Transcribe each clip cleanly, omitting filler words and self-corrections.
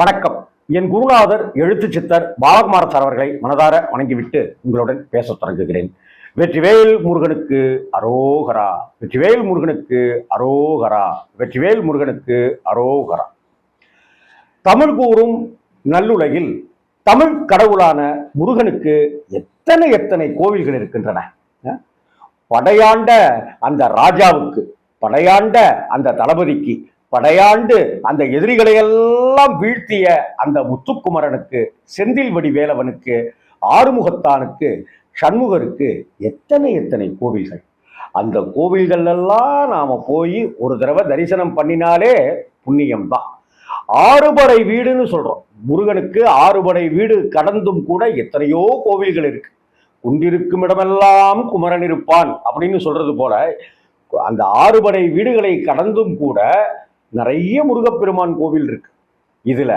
வணக்கம். என் குருநாதர் எழுத்து சித்தர் பாலகுமார சார் அவர்களை மனதார வணங்கிவிட்டு உங்களுடன் பேசத் தொடங்குகிறேன். வெற்றிவேல் முருகனுக்கு அரோகரா, வெற்றிவேல் முருகனுக்கு அரோகரா, வெற்றிவேல் முருகனுக்கு அரோகரா. தமிழ் கூறும் நல்லுலகில் தமிழ் கடவுளான முருகனுக்கு எத்தனை எத்தனை கோவில்கள் இருக்கின்றன. படையாண்ட அந்த ராஜாவுக்கு, படையாண்ட அந்த தளபதிக்கு, படையாண்டு அந்த எதிரிகளை எல்லாம் வீழ்த்திய அந்த முத்துக்குமரனுக்கு, செந்தில்வடி வேலவனுக்கு, ஆறுமுகத்தானுக்கு, சண்முகருக்கு எத்தனை எத்தனை கோவில்கள். அந்த கோவில்கள் எல்லாம் நாம போய் ஒரு தடவை தரிசனம் பண்ணினாலே புண்ணியம்தான். ஆறுபடை வீடுன்னு சொல்றோம். முருகனுக்கு ஆறுபடை வீடு கடந்தும் கூட எத்தனையோ கோவில்கள் இருக்கு. குண்டிருக்கும் இடமெல்லாம் குமரன் இருப்பான் அப்படின்னு சொல்றது போல அந்த ஆறுபடை வீடுகளை கடந்தும் கூட நிறைய முருகப்பெருமான் கோவில் இருக்கு. இதுல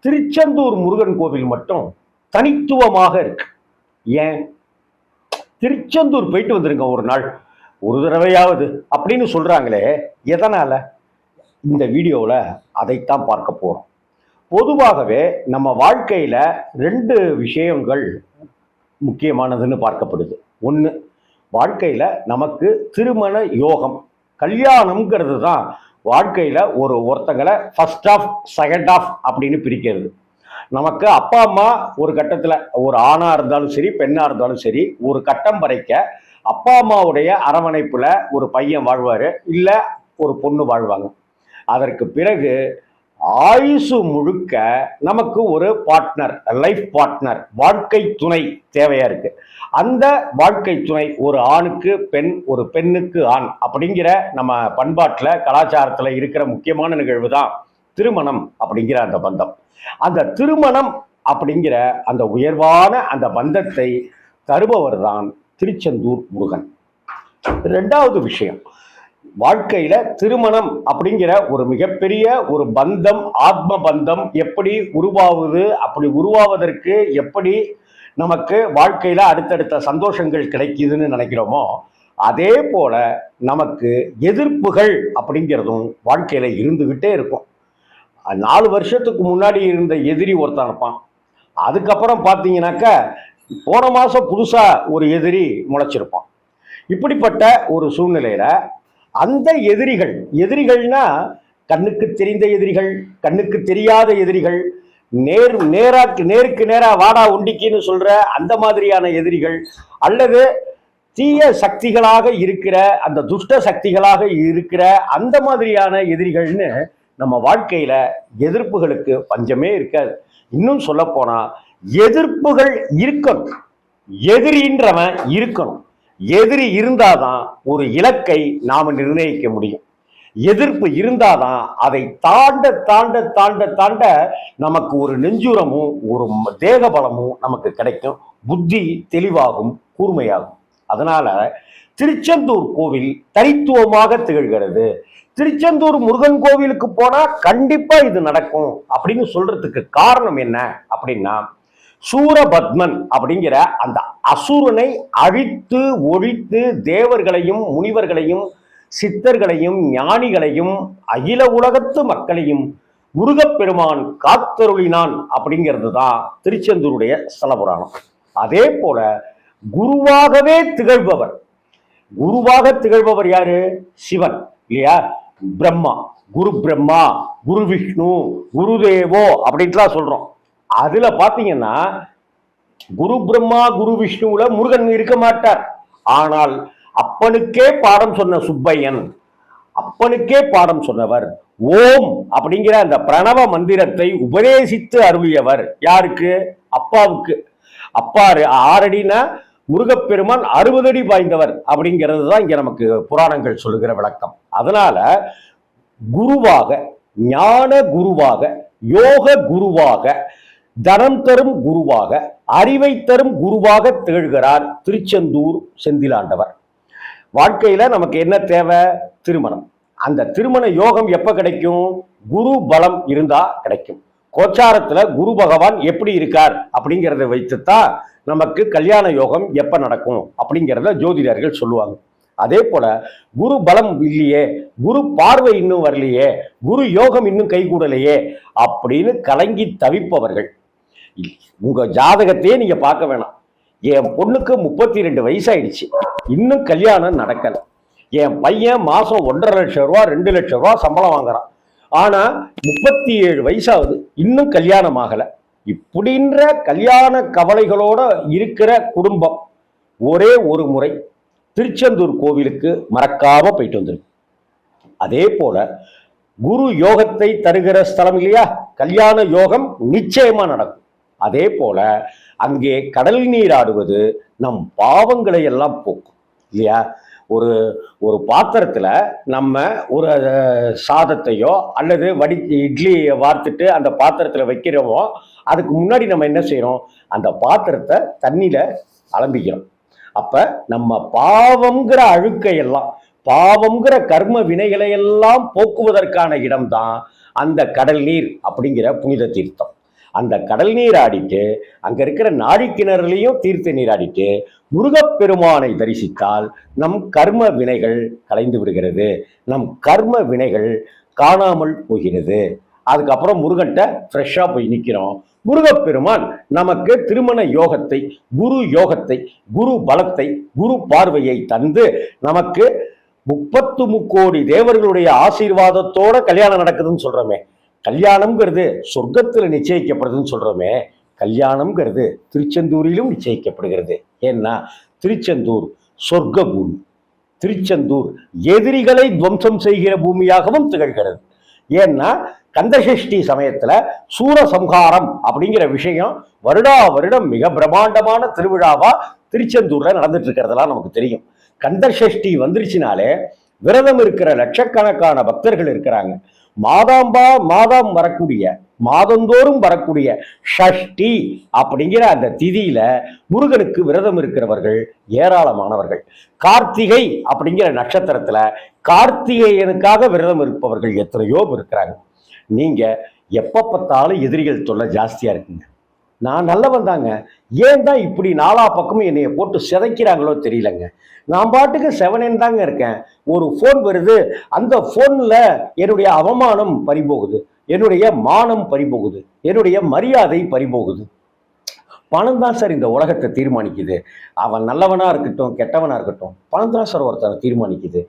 திருச்செந்தூர் முருகன் கோவில் மட்டும் தனித்துவமாக இருக்கு. ஏன்? திருச்செந்தூர் போயிட்டு வந்துருங்க ஒரு நாள், ஒரு தடவையாவது அப்படின்னு சொல்றாங்களே, எதனால? இந்த வீடியோவில் அதைத்தான் பார்க்க போறோம். பொதுவாகவே நம்ம வாழ்க்கையில ரெண்டு விஷயங்கள் முக்கியமானதுன்னு பார்க்கப்படுது. ஒன்று, வாழ்க்கையில நமக்கு திருமண யோகம், கல்யாணம்ங்கிறது தான் வாழ்க்கையில ஒருத்தங்களை ஃபர்ஸ்ட் ஆஃப் செகண்ட் ஆஃப் அப்படின்னு பிரிக்கிறது. நமக்கு அப்பா அம்மா ஒரு கட்டத்தில், ஒரு ஆணா இருந்தாலும் சரி பெண்ணா இருந்தாலும் சரி, ஒரு கட்டம் வரைக்க அப்பா அம்மாவுடைய அரவணைப்புல ஒரு பையன் வாழ்வாரு, இல்லை ஒரு பொண்ணு வாழ்வாங்க. அதற்கு பிறகு ஆயுசு முழுக்க நமக்கு ஒரு பார்ட்னர், லைஃப் பார்ட்னர், வாழ்க்கை துணை தேவையா இருக்கு. அந்த வாழ்க்கை துணை ஒரு ஆணுக்கு பெண், ஒரு பெண்ணுக்கு ஆண் அப்படிங்கிற நம்ம பண்பாட்டில் கலாச்சாரத்தில் இருக்கிற முக்கியமான நிகழ்வு தான் திருமணம் அப்படிங்கிற அந்த பந்தம். அந்த திருமணம் அப்படிங்கிற அந்த உயர்வான அந்த பந்தத்தை தருபவர் தான் திருச்செந்தூர் முருகன். ரெண்டாவது விஷயம், வாழ்க்கையில திருமணம் அப்படிங்கிற ஒரு மிகப்பெரிய ஒரு பந்தம், ஆத்ம பந்தம் எப்படி உருவாகுது, அப்படி உருவாவதற்கு எப்படி நமக்கு வாழ்க்கையில அடுத்தடுத்த சந்தோஷங்கள் கிடைக்குதுன்னு நினைக்கிறோமோ, அதே போல நமக்கு எதிர்ப்புகள் அப்படிங்கிறதும் வாழ்க்கையில இருந்துகிட்டே இருக்கும். 4 வருஷத்துக்கு முன்னாடி இருந்த எதிரி ஒருத்தன் இருப்பான். அதுக்கப்புறம் பார்த்தீங்கன்னாக்கா போன மாசம் புதுசா ஒரு எதிரி முளைச்சிருப்பான். இப்படிப்பட்ட ஒரு சூழ்நிலையில அந்த எதிரிகள்னா கண்ணுக்கு தெரிந்த எதிரிகள், கண்ணுக்கு தெரியாத எதிரிகள், நேருக்கு நேரா வாடா ஒண்டிக்கின்னு சொல்ற அந்த மாதிரியான எதிரிகள், அல்லது தீய சக்திகளாக இருக்கிற அந்த துஷ்ட சக்திகளாக இருக்கிற அந்த மாதிரியான எதிரிகள்னு நம்ம வாழ்க்கையில எதிர்ப்புகளுக்கு பஞ்சமே இருக்காது. இன்னும் சொல்ல போனா எதிர்ப்புகள் இருக்கணும், எதிரின்றவன் இருக்கணும். எதிரி இருந்தாதான் ஒரு இலக்கை நாம நிர்ணயிக்க முடியும். எதிர்ப்பு இருந்தாதான் அதை தாண்ட தாண்ட தாண்ட தாண்ட நமக்கு ஒரு நெஞ்சுரமும் ஒரு தேக பலமும் நமக்கு கிடைக்கும். புத்தி தெளிவாகும், கூர்மையாகும். அதனால திருச்செந்தூர் கோவில் தனித்துவமாக திகழ்கிறது. திருச்செந்தூர் முருகன் கோவிலுக்கு போனா கண்டிப்பா இது நடக்கும் அப்படின்னு சொல்றதுக்கு காரணம் என்ன அப்படின்னா, சூரபத்மன் அப்படிங்கிற அந்த அசுரனை அழித்து ஒழித்து தேவர்களையும் முனிவர்களையும் சித்தர்களையும் ஞானிகளையும் அகில உலகத்து மக்களையும் முருகப்பெருமான் காத்தருளினான் அப்படிங்கிறது தான் திருச்செந்தூருடைய ஸ்தலபுராணம். அதே போல குருவாகவே திகழ்பவர், குருவாக திகழ்பவர் யாரு? சிவன் இல்லையா? பிரம்மா, குரு விஷ்ணு, குருதேவோ அப்படின்ட்டுலாம் சொல்றோம். அதுல பாத்தீங்கன்னா குரு பிரம்மா குரு விஷ்ணுவுல முருகன் இருக்க மாட்டார். ஆனால் அப்பனுக்கே பாடம் சொன்ன சுப்பையன், அப்பனுக்கே பாடம் சொன்னவர், ஓம் அப்படிங்கிற அந்த பிரணவ மந்திரத்தை உபதேசித்து அருளியவர் யாருக்கு? அப்பாவுக்கு. அப்பா 6 அடினா முருகப்பெருமான் 60 அடி பாய்ந்தவர் அப்படிங்கிறது தான் இங்க நமக்கு புராணங்கள் சொல்லுகிற விளக்கம். அதனால குருவாக, ஞான குருவாக, யோக குருவாக, தனம் தரும் குருவாக, அறிவை தரும் குருவாக திகழ்கிறார் திருச்செந்தூர் செந்திலாண்டவர். வாழ்க்கையில நமக்கு என்ன தேவை? திருமணம். அந்த திருமண யோகம் எப்ப கிடைக்கும்? குரு பலம் இருந்தா கிடைக்கும். கோச்சாரத்துல குரு பகவான் எப்படி இருக்கார் அப்படிங்கிறத வைத்துத்தான் நமக்கு கல்யாண யோகம் எப்ப நடக்கும் அப்படிங்கிறத ஜோதிடர்கள் சொல்லுவாங்க. அதே போல குரு பலம் இல்லையே, குரு பார்வை இன்னும் வரலையே, குரு யோகம் இன்னும் கைகூடலையே அப்படின்னு கலங்கி தவிப்பவர்கள். உங்க ஜாதகத்தையே நீங்க பார்க்க வேணாம். என் பொண்ணுக்கு 32 வயசாயிடுச்சு, இன்னும் கல்யாணம் நடக்கல. என் பையன் மாசம் 1,50,000 2 லட்சம் ரூபாய் சம்பளம் வாங்குறான். ஆனா 37 வயசாகுது, இன்னும் கல்யாணம் ஆகல. இப்படின்ற கல்யாண கவலைகளோட இருக்கிற குடும்பம் ஒரே ஒரு முறை திருச்செந்தூர் கோவிலுக்கு மறக்காம போயிட்டு வந்துருக்கு. அதே போல குரு யோகத்தை தருகிற ஸ்தலம் இல்லையா, கல்யாண யோகம் நிச்சயமா நடக்கும். அதே போல அங்கே கடல் நீராடுவது நம் பாவங்களை எல்லாம் போக்கும் இல்லையா. ஒரு ஒரு பாத்திரத்துல நம்ம ஒரு சாதத்தையோ அல்லது இட்லி வார்த்துட்டு அந்த பாத்திரத்துல வைக்கிறோமோ, அதுக்கு முன்னாடி நம்ம என்ன செய்யறோம், அந்த பாத்திரத்தை தண்ணியில அலம்பிக்கிறோம். அப்ப நம்ம பாவம்ங்கிற அழுக்கையெல்லாம், பாவம்ங்கிற கர்ம வினைகளை எல்லாம் போக்குவதற்கான இடம்தான் அந்த கடல் நீர் அப்படிங்கிற புனித தீர்த்தம். அந்த கடல் நீராடிட்டு அங்க இருக்கிற நாழிக்கிணறுலையும் தீர்த்த நீராடிட்டு முருகப்பெருமானை தரிசித்தால் நம் கர்ம வினைகள் கலைந்து விடுகிறது, நம் கர்ம வினைகள் காணாமல் போகிறது. அதுக்கப்புறம் முருகன்ட்ட ஃப்ரெஷ்ஷா போய் நிற்கிறோம். முருகப்பெருமான் நமக்கு திருமண யோகத்தை, குரு யோகத்தை, குரு பலத்தை, குரு பார்வையை தந்து நமக்கு 33 கோடி தேவர்களுடைய ஆசீர்வாதத்தோட கல்யாணம் நடக்குதுன்னு சொல்றோமே. கல்யாணம்ங்கிறது சொர்க்கத்தில் நிச்சயிக்கப்படுதுன்னு சொல்றோமே, கல்யாணம்ங்கிறது திருச்செந்தூரிலும் நிச்சயிக்கப்படுகிறது. ஏன்னா திருச்செந்தூர் சொர்க்க பூமி, திருச்செந்தூர் எதிரிகளை துவம்சம் செய்கிற பூமியாகவும் திகழ்கிறது. ஏன்னா கந்தசஷ்டி சமயத்துல சூரசம்ஹாரம் அப்படிங்கிற விஷயம் வருடா வருடம் மிக பிரம்மாண்டமான திருவிழாவா திருச்செந்தூர்ல நடந்துட்டு இருக்கிறதெல்லாம் நமக்கு தெரியும். கந்தசஷ்டி வந்துருச்சுனாலே விரதம் இருக்கிற லட்சக்கணக்கான பக்தர்கள் இருக்கிறாங்க. மாதம் வரக்கூடிய, மாதந்தோறும் வரக்கூடிய ஷஷ்டி அப்படிங்கிற அந்த திதியில முருகனுக்கு விரதம் இருக்கிறவர்கள் ஏராளமானவர்கள். கார்த்திகை அப்படிங்கிற நட்சத்திரத்துல கார்த்திகேயனுக்காக விரதம் இருப்பவர்கள் எத்தனையோ இருக்கிறாங்க. நீங்க எப்ப பார்த்தாலும் எதிரிகள் தொல்லை ஜாஸ்தியா இருக்குங்க. நான் நல்லவன் தாங்க, ஏன் தான் இப்படி நாலா பக்கமும் என்னைய போட்டு சிதைக்கிறாங்களோ தெரியலங்க. நான் பாட்டுக்கு செவனேன் தாங்க இருக்கேன். ஒரு ஃபோன் வருது, அந்த ஃபோன்ல என்னுடைய அவமானம் பறிபோகுது, என்னுடைய மானம் பறிபோகுது, என்னுடைய மரியாதை பறிபோகுது. பணம் தான் சார் இந்த உலகத்தை தீர்மானிக்குது. அவன் நல்லவனா இருக்கட்டும் கெட்டவனா இருக்கட்டும், பணம் தான் சார் ஒருத்தனை தீர்மானிக்குது.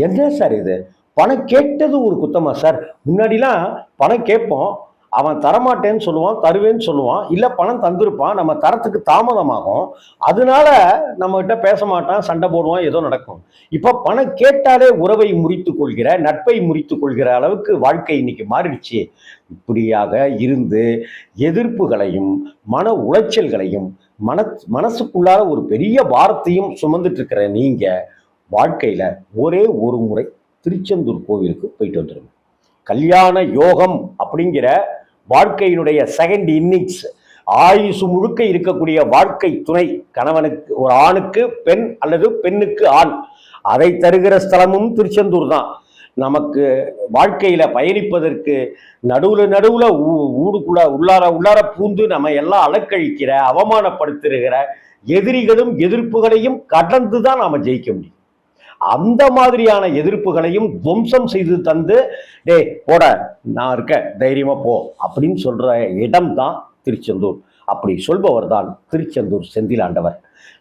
என்ன சார் இது, பணம் கேட்டது ஒரு குத்தமா சார்? முன்னாடிலாம் பணம் கேட்போம், அவன் தரமாட்டேன்னு சொல்லுவான், தருவேன்னு சொல்லுவான், இல்லை பணம் தந்திருப்பான், நம்ம தரத்துக்கு தாமதமாகும், அதனால நம்ம கிட்ட பேச மாட்டான், சண்டை போடுவான், ஏதோ நடக்கும். இப்போ பணம் கேட்டாலே உறவை முறித்து கொள்கிற, நட்பை முறித்து கொள்கிற அளவுக்கு வாழ்க்கை இன்னைக்கு மாறிடுச்சு. இப்படியாக இருந்து எதிர்ப்புகளையும் மன உளைச்சல்களையும் மனசுக்குள்ளார ஒரு பெரிய பாரத்தையும் சுமந்துட்டு இருக்கிற நீங்க வாழ்க்கையில ஒரே ஒரு முறை திருச்செந்தூர் கோவிலுக்கு போயிட்டு வந்துருங்க. கல்யாண யோகம் அப்படிங்கிற வாழ்க்கையினுடைய செகண்ட் இன்னிங்ஸ், ஆயுசு முழுக்க இருக்கக்கூடிய வாழ்க்கை துணை, கணவனுக்கு ஒரு ஆணுக்கு பெண் அல்லது பெண்ணுக்கு ஆண், அதை தருகிற ஸ்தலமும் திருச்செந்தூர் தான். நமக்கு வாழ்க்கையில பயணிப்பதற்கு நடுவுல ஊடுக்குள்ள உள்ளார பூந்து நம்ம எல்லாம் அலக்கழிக்கிற, அவமானப்படுத்துகிற எதிரிகளும் எதிர்ப்புகளையும் கடந்துதான் நாம ஜெயிக்க முடியும். அந்த மாதிரியான எதிர்ப்புகளையும் துவம்சம் செய்து தந்து, டே போட நான் இருக்க தைரியமா போ அப்படின்னு சொல்ற இடம் தான் திருச்செந்தூர். அப்படி சொல்பவர் தான் திருச்செந்தூர் செந்திலாண்டவர்.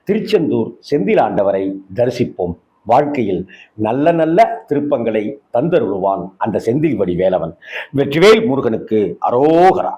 திருச்செந்தூர் செந்திலாண்டவரை தரிசிப்போம். வாழ்க்கையில் நல்ல நல்ல திருப்பங்களை தந்தருளுவான் அந்த செந்தில் வடி வேலவன். வெற்றிவேல் முருகனுக்கு அரோகரா.